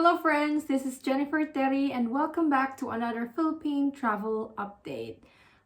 Hello friends, this is Jennifer Terri and welcome back to another Philippine Travel Update.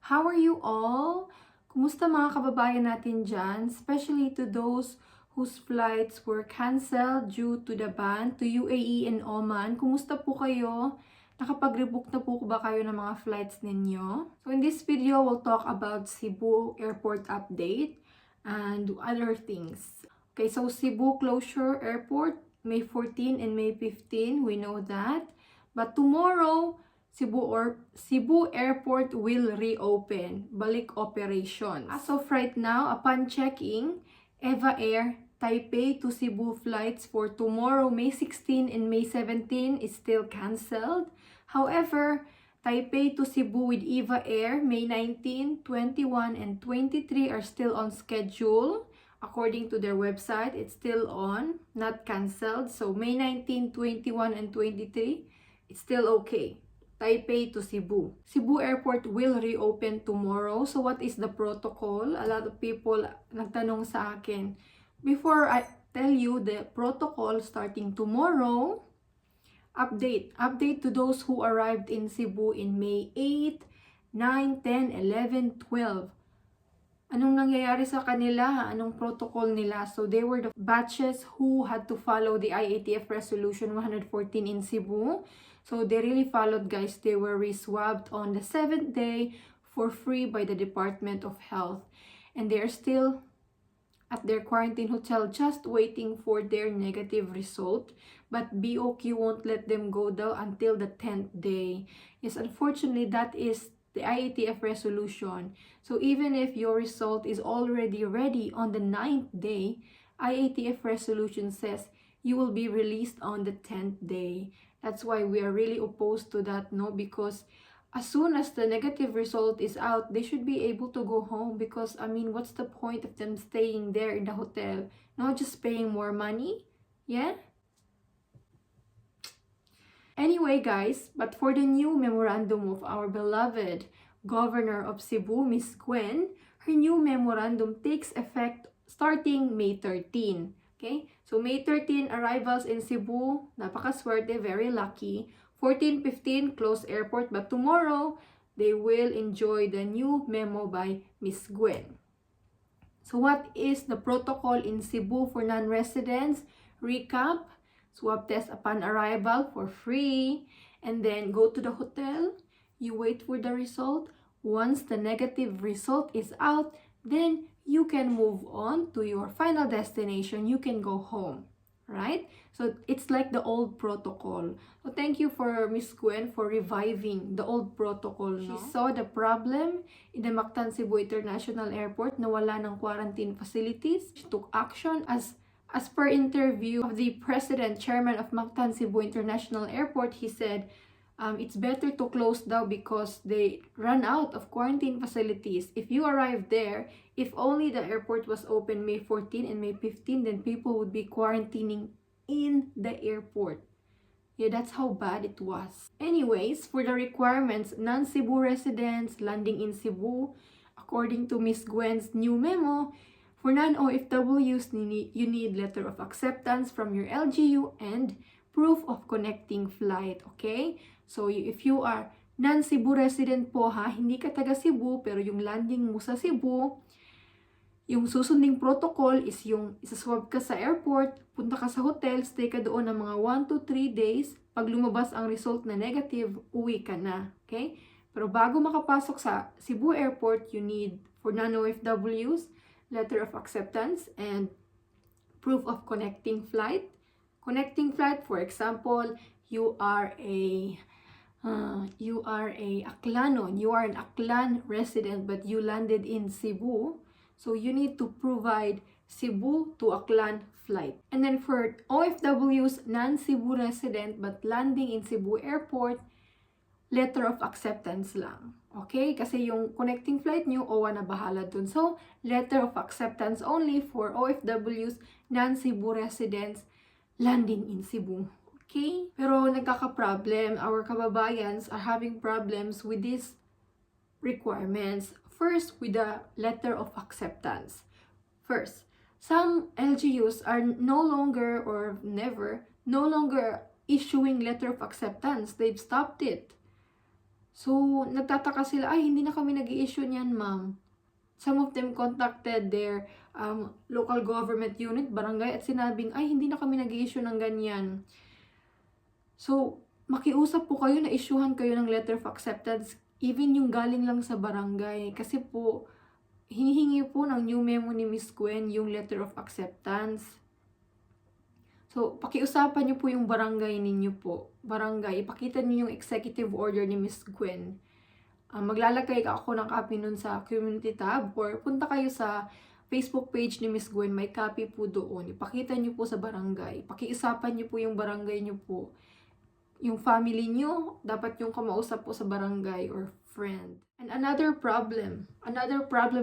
How are you all? Kumusta mga kababayan natin dyan? Especially to those whose flights were canceled due to the ban to UAE and Oman. Kumusta po kayo? Nakapag-rebook na po ba kayo ng mga flights ninyo? So in this video, we'll talk about Cebu Airport update and other things. Okay, so Cebu closure airport, May 14 and May 15, we know that. But tomorrow, Cebu Airport will reopen, balik operation. As of right now, upon checking, EVA Air Taipei to Cebu flights for tomorrow, May 16 and May 17 is still cancelled. However, Taipei to Cebu with EVA Air, May 19, 21, and 23 are still on schedule. According to their website, it's still on, not cancelled. So May 19, 21, and 23, it's still okay. Taipei to Cebu. Cebu Airport will reopen tomorrow. So what is the protocol? A lot of people nagtanong sa akin. Before I tell you the protocol starting tomorrow, update to those who arrived in Cebu in May 8, 9, 10, 11, 12. Anong nangyayari sa kanila? Anong protocol nila? So they were the batches who had to follow the IATF Resolution 114 in Cebu. So they really followed, guys. They were re-swabbed on the 7th day for free by the Department of Health. And they are still at their quarantine hotel just waiting for their negative result. But BOQ won't let them go though until the 10th day. Yes, unfortunately, that is the IATF resolution. So even if your result is already ready on the 9th day, IATF resolution says you will be released on the 10th day. That's why we are really opposed to that, no? Because as soon as the negative result is out, they should be able to go home. Because, I mean, what's the point of them staying there in the hotel? Not just paying more money? Yeah? Anyway, guys, but for the new memorandum of our beloved Governor of Cebu, Ms. Gwen, her new memorandum takes effect starting May 13. Okay? So May 13, arrivals in Cebu, napakaswerte, very lucky. 14, 15, close airport, but tomorrow, they will enjoy the new memo by Ms. Gwen. So what is the protocol in Cebu for non-residents? Recap. Swab test upon arrival for free, and then go to the hotel. You wait for the result. Once the negative result is out, then you can move on to your final destination. You can go home, right? So it's like the old protocol. So thank you for Miss Gwen for reviving the old protocol. No? She saw the problem in the Mactan Cebu International Airport na wala ng quarantine facilities. She took action as per interview of the president, chairman of Mactan Cebu International Airport. He said, it's better to close down because they run out of quarantine facilities. If you arrive there, if only the airport was open May 14 and May 15, then people would be quarantining in the airport. Yeah, that's how bad it was. Anyways, for the requirements, non-Cebu residents landing in Cebu, according to Ms. Gwen's new memo, for non-OFWs, you need letter of acceptance from your LGU and proof of connecting flight, okay? So, if you are non-Cebu resident po ha, hindi ka taga Cebu, pero yung landing mo sa Cebu, yung susunding protocol is yung isaswab ka sa airport, punta ka sa hotel, stay ka doon ng mga 1 to 3 days, pag lumabas ang result na negative, uwi ka na, okay? Pero bago makapasok sa Cebu Airport, you need, for non-OFWs, letter of acceptance and proof of connecting flight. Connecting flight, for example, you are an Aklanon, you are an Aklan resident but you landed in Cebu, so you need to provide Cebu to Aklan flight. And then for OFWs, non-Cebu resident but landing in Cebu Airport, letter of acceptance lang. Okay? Kasi yung connecting flight nyo, OWA na bahala dun. So, letter of acceptance only for OFWs, non-Cebu residents, landing in Cebu. Okay? Pero nagkaka-problem. Our kababayans are having problems with these requirements. First, with the letter of acceptance. First, some LGUs are no longer issuing letter of acceptance. They've stopped it. So, nagtataka sila, ay, hindi na kami nag-i-issue niyan, ma'am. Some of them contacted their local government unit, barangay, at sinabing, ay, hindi na kami nag-i-issue ng ganyan. So, makiusap po kayo na issuehan kayo ng letter of acceptance, even yung galing lang sa barangay. Kasi po, hinihingi po ng new memo ni Miss Gwen yung letter of acceptance. So, pakiusapan niyo po yung barangay ninyo po. Barangay, ipakita niyo yung executive order ni Miss Gwen. Maglalagay ako ng copy nun sa community tab or punta kayo sa Facebook page ni Miss Gwen, may copy po doon. Ipakita niyo po sa barangay. Pakiusapan niyo po yung barangay niyo po. Yung family niyo, dapat yung kamausap po sa barangay or friend. And another problem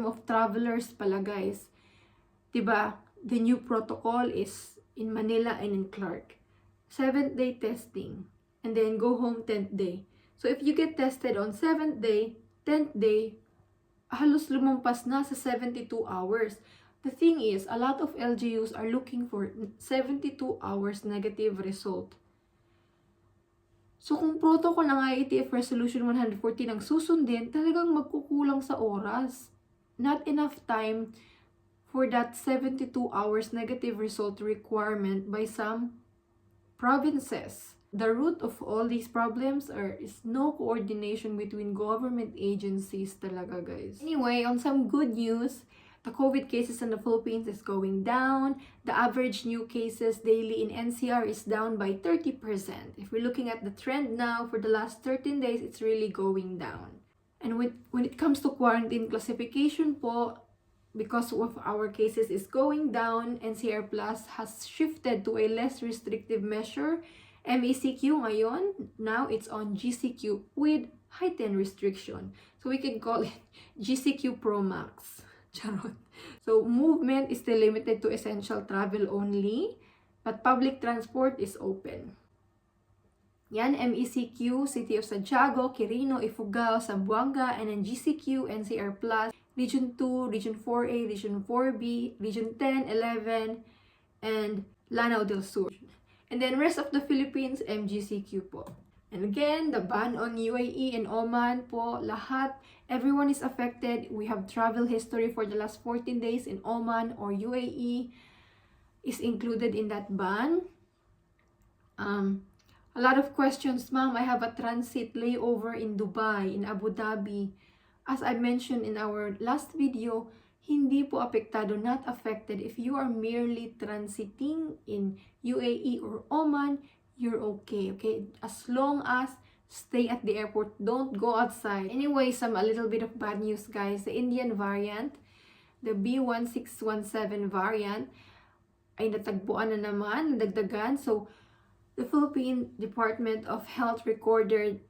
of travelers pala guys. Diba, the new protocol is in Manila and in Clark. 7th day testing. And then go home 10th day. So if you get tested on 7th day, 10th day, halos lumampas na sa 72 hours. The thing is, a lot of LGUs are looking for 72 hours negative result. So kung protocol ng IATF Resolution 114 ang susundin, talagang magkukulang sa oras. Not enough time for that 72 hours negative result requirement by some provinces. The root of all these problems is no coordination between government agencies talaga guys. Anyway, on some good news, the COVID cases in the Philippines is going down. The average new cases daily in NCR is down by 30%. If we're looking at the trend now, for the last 13 days, it's really going down. And when it comes to quarantine classification po, because of our cases is going down, NCR Plus has shifted to a less restrictive measure. MECQ ngayon, now it's on GCQ with heightened restriction. So we can call it GCQ Pro Max. Charot. So movement is still limited to essential travel only, but public transport is open. Yan, MECQ, City of Santiago, Quirino, Ifugao, Zamboanga, and then GCQ, NCR Plus, Region 2, Region 4A, Region 4B, Region 10, 11, and Lanao del Sur. And then rest of the Philippines, MGCQ po. And again, the ban on UAE and Oman po, lahat, everyone is affected. We have travel history for the last 14 days in Oman or UAE is included in that ban. A lot of questions, ma'am. I have a transit layover in Dubai, in Abu Dhabi. As I mentioned in our last video, hindi po apektado, not affected. If you are merely transiting in UAE or Oman, you're okay, okay? As long as stay at the airport, don't go outside. Anyway, a little bit of bad news, guys. The Indian variant, the B1617 variant, ay natagpuan na naman, nadagdagan. So, the Philippine Department of Health recorded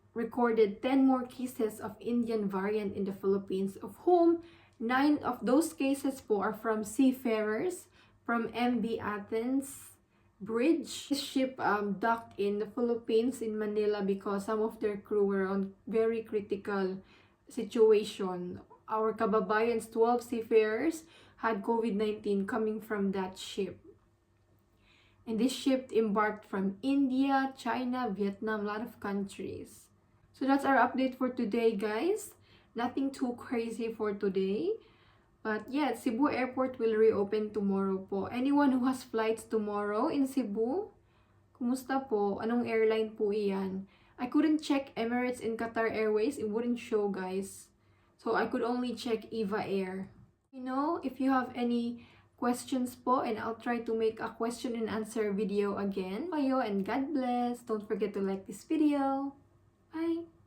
10 more cases of Indian variant in the Philippines, of whom 9 of those cases po are from seafarers from MV Athens Bridge. This ship docked in the Philippines in Manila because some of their crew were on very critical situation. Our kababayans, 12 seafarers, had COVID-19 coming from that ship. And this ship embarked from India, China, Vietnam, a lot of countries. So that's our update for today, guys. Nothing too crazy for today. But yeah, Cebu Airport will reopen tomorrow po. Anyone who has flights tomorrow in Cebu, kumusta po? Anong airline po iyan? I couldn't check Emirates and Qatar Airways. It wouldn't show, guys. So I could only check EVA Air. You know, if you have any questions po, and I'll try to make a question and answer video again. Kayo and God bless. Don't forget to like this video. Bye!